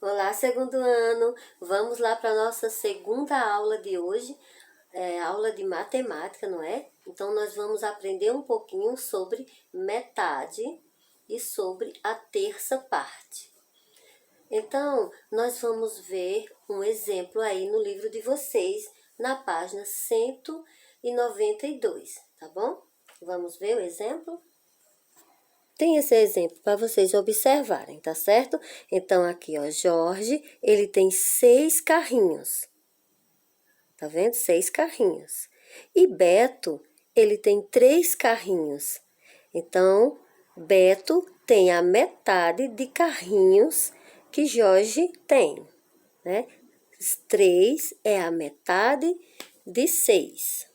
Olá, segundo ano! Vamos lá para a nossa segunda aula de hoje, aula de matemática, não é? Então, nós vamos aprender um pouquinho sobre metade e sobre a terça parte. Então, nós vamos ver um exemplo aí no livro de vocês, na página 192, tá bom? Vamos ver o exemplo? Tem esse exemplo para vocês observarem, tá certo? Então, aqui, ó, Jorge, ele tem 6 carrinhos. Tá vendo? 6 carrinhos. E Beto, ele tem 3 carrinhos. Então, Beto tem a metade de carrinhos que Jorge tem, né? 3 é a metade de 6.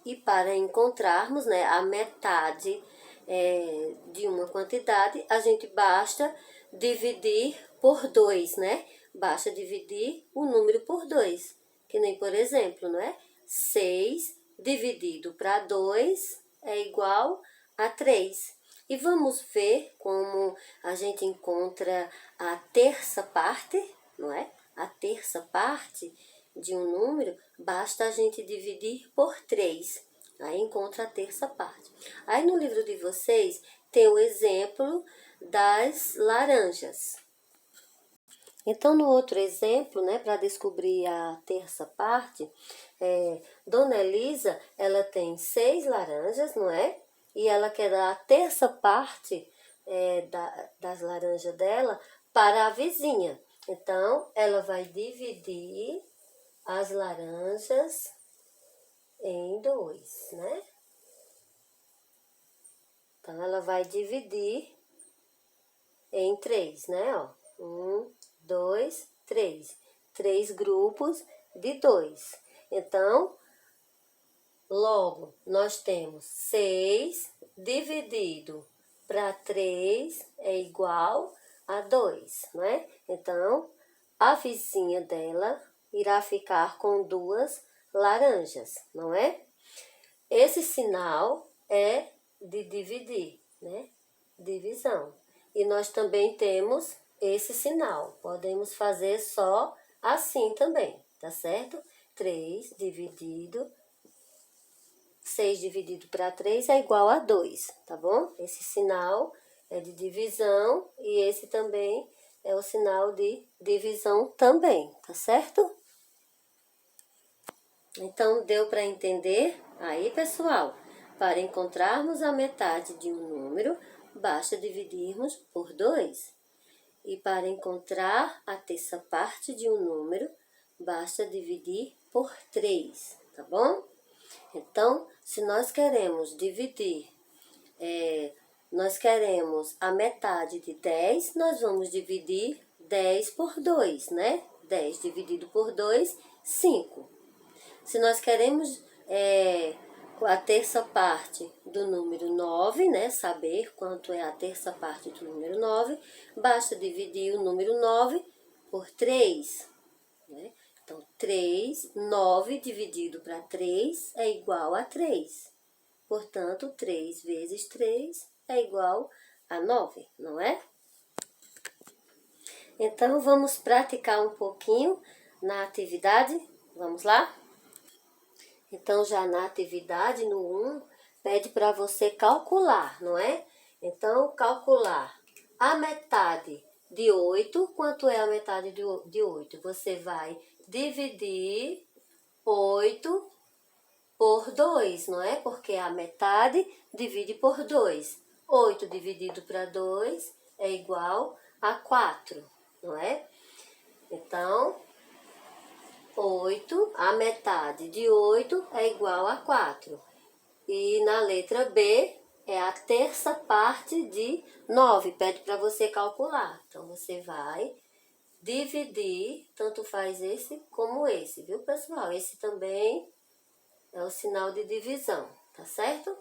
E para encontrarmos, né, a metade de uma quantidade, a gente basta dividir por 2, né? Basta dividir o número por 2. Que nem, por exemplo, não é? 6 dividido para 2 é igual a 3. E vamos ver como a gente encontra a terça parte, não é? A terça parte de um número, basta a gente dividir por 3. Aí encontra a terça parte. Aí no livro de vocês tem o exemplo das laranjas. Então, no outro exemplo, né, para descobrir a terça parte, Dona Elisa, ela tem 6 laranjas, não é? E ela quer dar a terça parte das laranjas dela para a vizinha. Então, ela vai dividir as laranjas em 2, né? Então, ela vai dividir em 3, né? Ó, 1, 2, 3. 3 grupos de 2. Então, logo, nós temos 6 dividido para 3 é igual a 2, não é? Então, a vizinha dela irá ficar com 2 laranjas, não é? Esse sinal é de dividir, né? Divisão. E nós também temos esse sinal. Podemos fazer só assim também, tá certo? 3 dividido, 6 dividido para 3 é igual a 2, tá bom? Esse sinal é de divisão e esse também é o sinal de divisão também, tá certo? Então, deu para entender? Aí, pessoal, para encontrarmos a metade de um número, basta dividirmos por 2. E para encontrar a terça parte de um número, basta dividir por 3, tá bom? Então, se nós queremos dividir, nós queremos a metade de 10, nós vamos dividir 10 por 2, né? 10 dividido por 2, 5. Se nós queremos a terça parte do número 9, né? Saber quanto é a terça parte do número 9, basta dividir o número 9 por 3, né? Então, 3, 9 dividido para 3 é igual a 3. Portanto, 3 vezes 3 é igual a 9, não é? Então, vamos praticar um pouquinho na atividade. Vamos lá? Então, já na atividade, no 1, pede para você calcular, não é? Então, calcular a metade de 8. Quanto é a metade de 8? Você vai dividir 8 por 2, não é? Porque a metade divide por 2. 8 dividido para 2 é igual a 4, não é? Então, 8, a metade de 8 é igual a 4. E na letra B é a terça parte de 9. Pede para você calcular. Então, você vai dividir, tanto faz esse como esse, viu, pessoal? Esse também é o sinal de divisão, tá certo?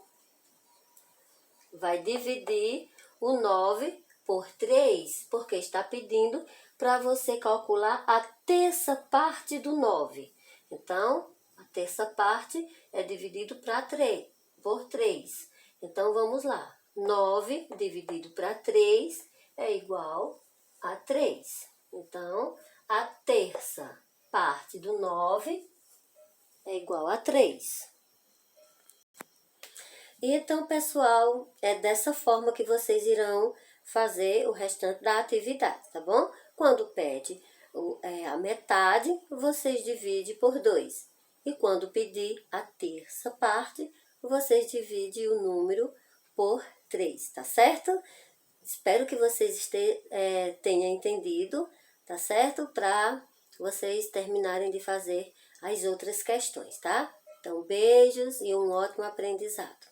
Vai dividir o 9 por 3, porque está pedindo para você calcular a terça parte do 9. Então, a terça parte é dividido por 3. Então, vamos lá. 9 dividido para 3 é igual a 3. Então, a terça parte do 9 é igual a 3. E então, pessoal, é dessa forma que vocês irão fazer o restante da atividade, tá bom? Quando pede a metade, vocês dividem por 2. E quando pedir a terça parte, vocês dividem o número por 3, tá certo? Espero que vocês tenham entendido, tá certo? Para vocês terminarem de fazer as outras questões, tá? Então, beijos e um ótimo aprendizado.